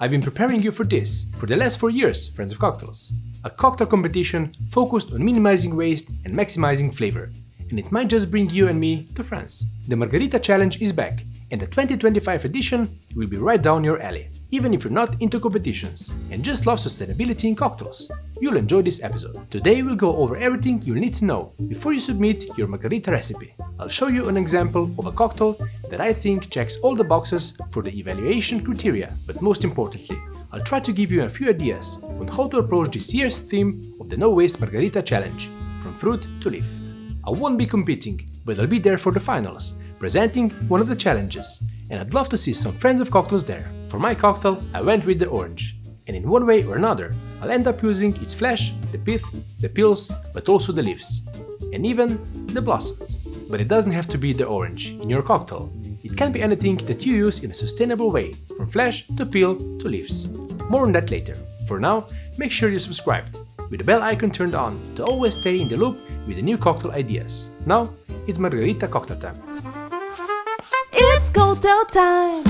I've been preparing you for this for the last 4 years, friends of cocktails. A cocktail competition focused on minimizing waste and maximizing flavor. And it might just bring you and me to France. The Margarita Challenge is back, and the 2025 edition will be right down your alley. Even if you're not into competitions and just love sustainability in cocktails, you'll enjoy this episode. Today we'll go over everything you'll need to know before you submit your Margarita recipe. I'll show you an example of a cocktail that I think checks all the boxes for the evaluation criteria, but most importantly, I'll try to give you a few ideas on how to approach this year's theme of the No Waste Margarita Challenge, from fruit to leaf. I won't be competing, but I'll be there for the finals, presenting one of the challenges, and I'd love to see some friends of cocktails there. For my cocktail, I went with the orange, and in one way or another, I'll end up using its flesh, the pith, the peels, but also the leaves, and even the blossoms. But it doesn't have to be the orange in your cocktail. It can be anything that you use in a sustainable way, from flesh to peel to leaves. More on that later. For now, make sure you're subscribed, with the bell icon turned on to always stay in the loop with the new cocktail ideas. Now, it's Margarita cocktail time. It's cocktail time!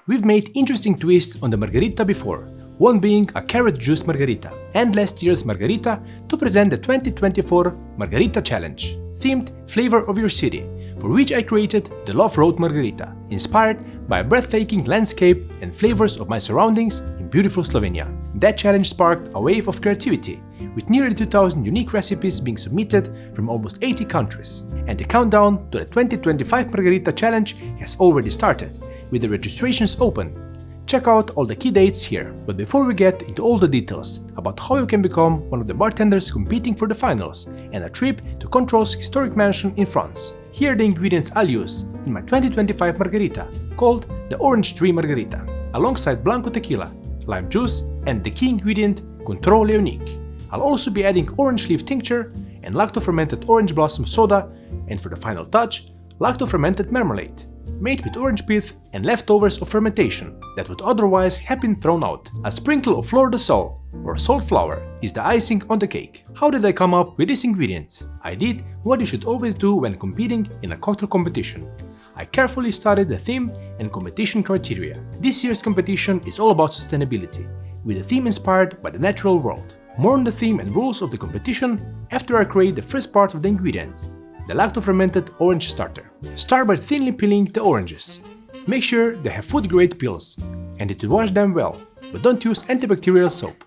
We've made interesting twists on the Margarita before, one being a carrot juice Margarita, and last year's Margarita to present the 2024 Margarita Challenge, themed Flavor of Your City, for which I created the Love Road Margarita, inspired by a breathtaking landscape and flavors of my surroundings in beautiful Slovenia. That challenge sparked a wave of creativity, with nearly 2,000 unique recipes being submitted from almost 80 countries. And the countdown to the 2025 Margarita Challenge has already started, with the registrations open. Check out all the key dates here. But before we get into all the details about how you can become one of the bartenders competing for the finals and a trip to Cointreau's historic mansion in France, here are the ingredients I'll use in my 2025 Margarita, called the Orange Tree Margarita, alongside Blanco tequila, lime juice, and the key ingredient Cointreau Leonique. I'll also be adding orange leaf tincture and lacto-fermented orange blossom soda, and for the final touch, lacto-fermented marmalade, made with orange pith and leftovers of fermentation that would otherwise have been thrown out. A sprinkle of fleur de sel, or salt flour, is the icing on the cake. How did I come up with these ingredients? I did what you should always do when competing in a cocktail competition. I carefully studied the theme and competition criteria. This year's competition is all about sustainability, with a theme inspired by the natural world. More on the theme and rules of the competition after I create the first part of the ingredients, the lacto-fermented orange starter. Start by thinly peeling the oranges. Make sure they have food-grade peels, and to wash them well, but don't use antibacterial soap.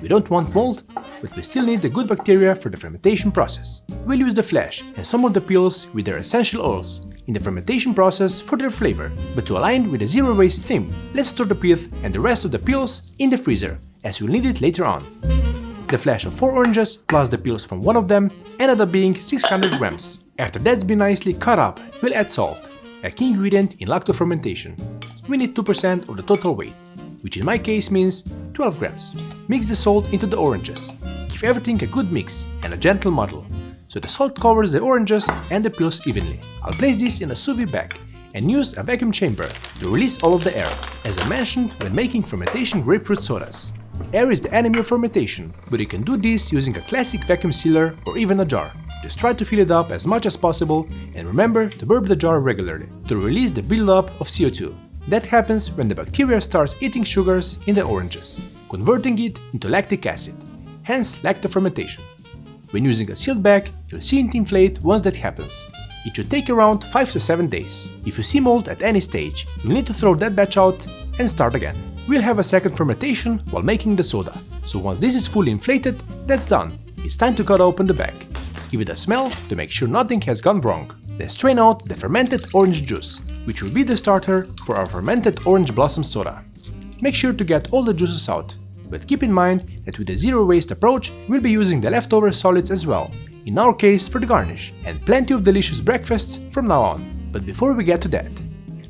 We don't want mold, but we still need the good bacteria for the fermentation process. We'll use the flesh and some of the peels with their essential oils in the fermentation process for their flavor, but to align with the zero-waste theme, let's store the pith and the rest of the peels in the freezer, as we'll need it later on. The flesh of 4 oranges plus the peels from one of them ended up being 600 grams. After that's been nicely cut up, we'll add salt, a key ingredient in lacto fermentation. We need 2% of the total weight, which in my case means 12 grams. Mix the salt into the oranges. Give everything a good mix and a gentle muddle, so the salt covers the oranges and the peels evenly. I'll place this in a sous vide bag and use a vacuum chamber to release all of the air, as I mentioned when making fermentation grapefruit sodas. Air is the enemy of fermentation, but you can do this using a classic vacuum sealer or even a jar. Just try to fill it up as much as possible and remember to burp the jar regularly to release the buildup of CO2. That happens when the bacteria starts eating sugars in the oranges, converting it into lactic acid, hence lacto-fermentation. When using a sealed bag, you'll see it inflate once that happens. It should take around 5 to 7 days. If you see mold at any stage, you'll need to throw that batch out and start again. We'll have a second fermentation while making the soda, so once this is fully inflated, that's done. It's time to cut open the bag. Give it a smell to make sure nothing has gone wrong. Then strain out the fermented orange juice, which will be the starter for our fermented orange blossom soda. Make sure to get all the juices out, but keep in mind that with the zero-waste approach, we'll be using the leftover solids as well, in our case for the garnish, and plenty of delicious breakfasts from now on. But before we get to that,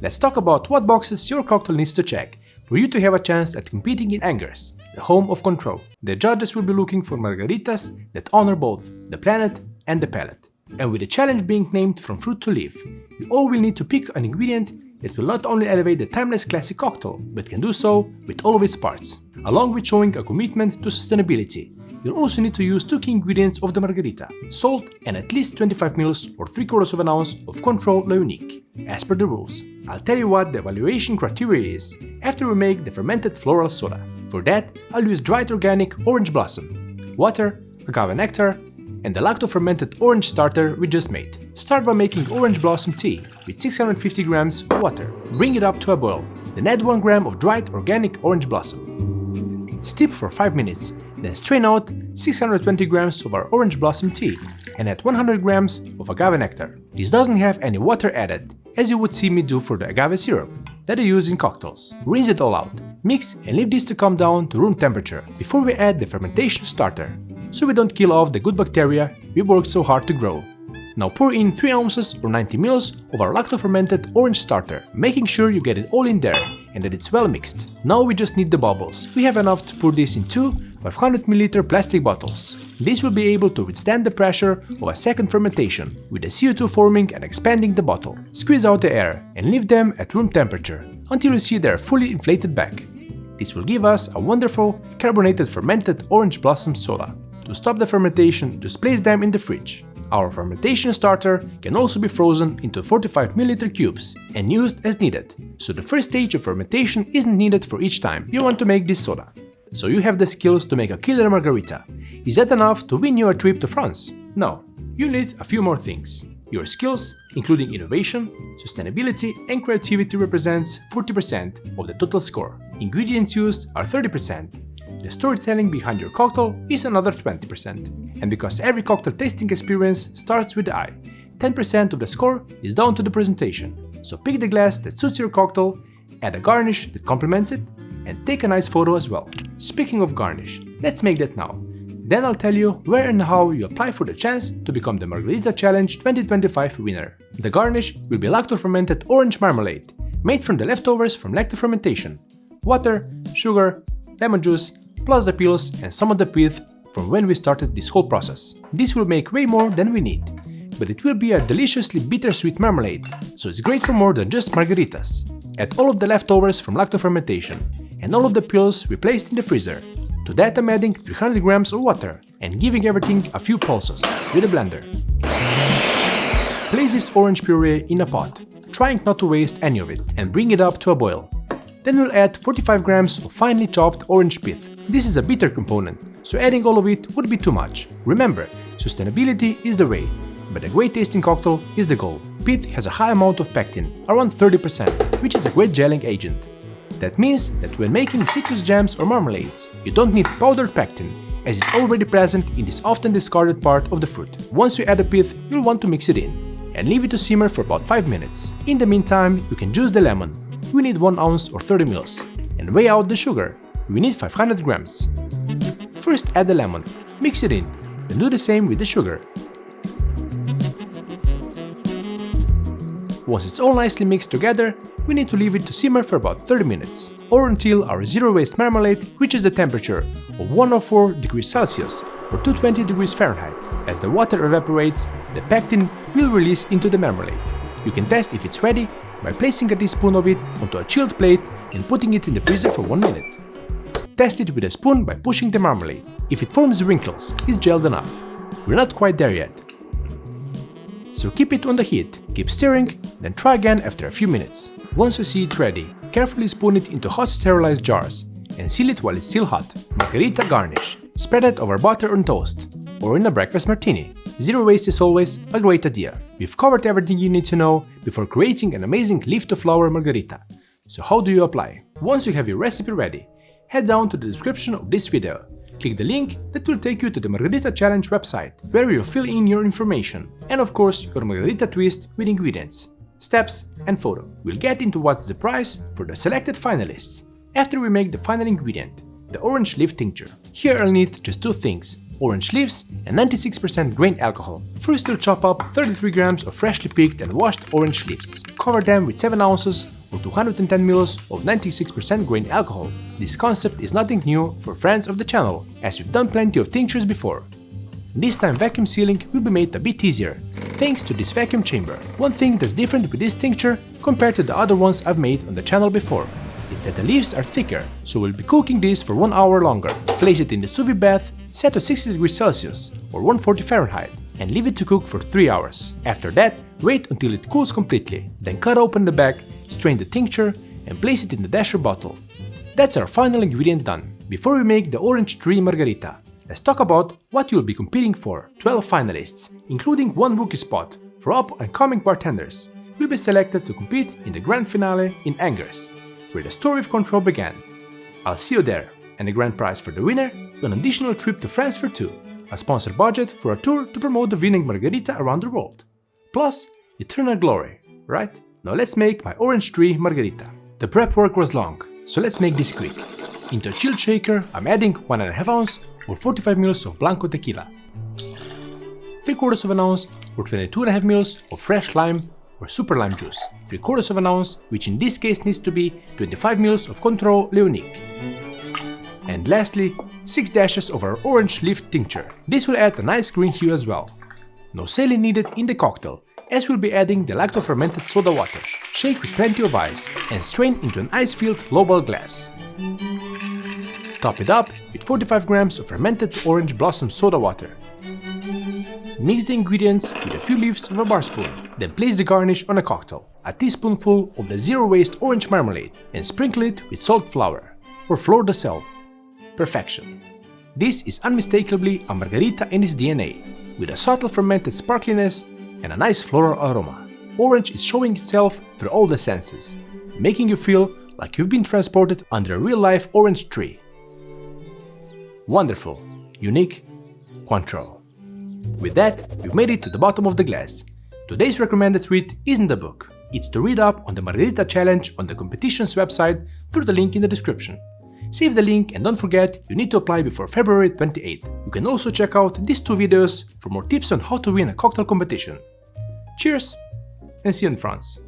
let's talk about what boxes your cocktail needs to check for you to have a chance at competing in Angers, the home of Cointreau. The judges will be looking for margaritas that honor both the planet and the palate. And with the challenge being named From Fruit to Leaf, we all will need to pick an ingredient that will not only elevate the timeless classic cocktail, but can do so with all of its parts. Along with showing a commitment to sustainability, You'll also need to use 2 key ingredients of the margarita: salt and at least 25 ml or 3/4 ounce of Cointreau Margarita, as per the rules. I'll tell you what the evaluation criteria is after we make the fermented floral soda. For that, I'll use dried organic orange blossom, water, agave nectar, and the lacto-fermented orange starter we just made. Start by making orange blossom tea with 650 grams of water. Bring it up to a boil, then add 1 gram of dried organic orange blossom. Steep for 5 minutes, then strain out 620 grams of our orange blossom tea and add 100 grams of agave nectar. This doesn't have any water added, as you would see me do for the agave syrup that I use in cocktails. Rinse it all out, mix and leave this to come down to room temperature before we add the fermentation starter, so we don't kill off the good bacteria we worked so hard to grow. Now pour in 3 ounces or 90 ml of our lacto-fermented orange starter, making sure you get it all in there and that it's well mixed. Now we just need the bubbles. We have enough to pour this in 2 500 ml plastic bottles. This will be able to withstand the pressure of a second fermentation, with the CO2 forming and expanding the bottle. Squeeze out the air and leave them at room temperature until you see they're fully inflated back. This will give us a wonderful carbonated fermented orange blossom soda. To stop the fermentation, just place them in the fridge. Our fermentation starter can also be frozen into 45 ml cubes and used as needed, so the first stage of fermentation isn't needed for each time you want to make this soda. So you have the skills to make a killer margarita. Is that enough to win you a trip to France? No, you need a few more things. Your skills, including innovation, sustainability and creativity, represents 40% of the total score. Ingredients used are 30%. The storytelling behind your cocktail is another 20%. And because every cocktail tasting experience starts with the eye, 10% of the score is down to the presentation. So pick the glass that suits your cocktail, add a garnish that complements it, and take a nice photo as well. Speaking of garnish, let's make that now. Then I'll tell you where and how you apply for the chance to become the Margarita Challenge 2025 winner. The garnish will be lacto-fermented orange marmalade, made from the leftovers from lacto-fermentation. Water, sugar, lemon juice, plus the peels and some of the pith from when we started this whole process. This will make way more than we need, but it will be a deliciously bittersweet marmalade, so it's great for more than just margaritas. Add all of the leftovers from lacto-fermentation and all of the peels we placed in the freezer. To that I'm adding 300 grams of water and giving everything a few pulses with a blender. Place this orange puree in a pot, trying not to waste any of it, and bring it up to a boil. Then we'll add 45 grams of finely chopped orange pith. This is a bitter component, so adding all of it would be too much. Remember, sustainability is the way, but a great tasting cocktail is the goal. Pith has a high amount of pectin, around 30%, which is a great gelling agent. That means that when making citrus jams or marmalades, you don't need powdered pectin, as it's already present in this often discarded part of the fruit. Once you add the pith, you'll want to mix it in, and leave it to simmer for about 5 minutes. In the meantime, you can juice the lemon. We need 1 ounce or 30 ml, and weigh out the sugar. We need 500 grams. First add the lemon, mix it in, then do the same with the sugar. Once it's all nicely mixed together, we need to leave it to simmer for about 30 minutes, or until our zero waste marmalade reaches the temperature of 104 degrees Celsius or 220 degrees Fahrenheit. As the water evaporates, the pectin will release into the marmalade. You can test if it's ready by placing a teaspoon of it onto a chilled plate and putting it in the freezer for 1 minute. Test it with a spoon by pushing the marmalade. If it forms wrinkles, it's gelled enough. We're not quite there yet. So keep it on the heat, keep stirring, then try again after a few minutes. Once you see it ready, carefully spoon it into hot sterilized jars and seal it while it's still hot. Margarita garnish. Spread it over butter on toast or in a breakfast martini. Zero waste is always a great idea. We've covered everything you need to know before creating an amazing leaf-to-flower margarita. So how do you apply? Once you have your recipe ready, head down to the description of this video. Click the link that will take you to the Margarita Challenge website, where you'll fill in your information and of course your margarita twist with ingredients, steps and photo. We'll get into what's the prize for the selected finalists after we make the final ingredient, the orange leaf tincture. Here I'll need just 2 things: orange leaves and 96% grain alcohol. First we'll chop up 33 grams of freshly picked and washed orange leaves. Cover them with 7 ounces or 210 ml of 96% grain alcohol. This concept is nothing new for friends of the channel, as we've done plenty of tinctures before. This time vacuum sealing will be made a bit easier, thanks to this vacuum chamber. One thing that's different with this tincture compared to the other ones I've made on the channel before is that the leaves are thicker, so we'll be cooking this for 1 hour longer. Place it in the sous vide bath, Set to 60 degrees Celsius or 140 Fahrenheit and leave it to cook for 3 hours. After that, wait until it cools completely, then cut open the bag, strain the tincture and place it in the dasher bottle. That's our final ingredient done. Before we make the orange tree margarita, let's talk about what you'll be competing for. 12 finalists, including 1 rookie spot for up-and-coming bartenders, will be selected to compete in the grand finale in Angers, where the story of Cointreau began. I'll see you there, and the grand prize for the winner, an additional trip to France for 2, a sponsored budget for a tour to promote the winning margarita around the world. Plus, eternal glory, right? Now let's make my orange tree margarita. The prep work was long, so let's make this quick. Into a chilled shaker, I'm adding 1.5 ounce or 45 ml of Blanco tequila, 3/4 ounce or 22.5 ml of fresh lime or super lime juice, 3/4 ounce, which in this case needs to be 25 ml of Cointreau Léonique. And lastly, 6 dashes of our orange leaf tincture. This will add a nice green hue as well. No saline needed in the cocktail, as we'll be adding the lacto-fermented soda water. Shake with plenty of ice and strain into an ice-filled lowball glass. Top it up with 45 grams of fermented orange blossom soda water. Mix the ingredients with a few leaves of a bar spoon, then place the garnish on a cocktail, a teaspoonful of the zero-waste orange marmalade, and sprinkle it with salt flour, or fleur de sel. Perfection. This is unmistakably a margarita in its DNA, with a subtle fermented sparkliness and a nice floral aroma. Orange is showing itself through all the senses, making you feel like you've been transported under a real-life orange tree. Wonderful, unique, Cointreau. With that, we've made it to the bottom of the glass. Today's recommended read isn't a book, it's to read up on the Margarita Challenge on the competition's website through the link in the description. Save the link and don't forget, you need to apply before February 28th. You can also check out these 2 videos for more tips on how to win a cocktail competition. Cheers, and see you in France!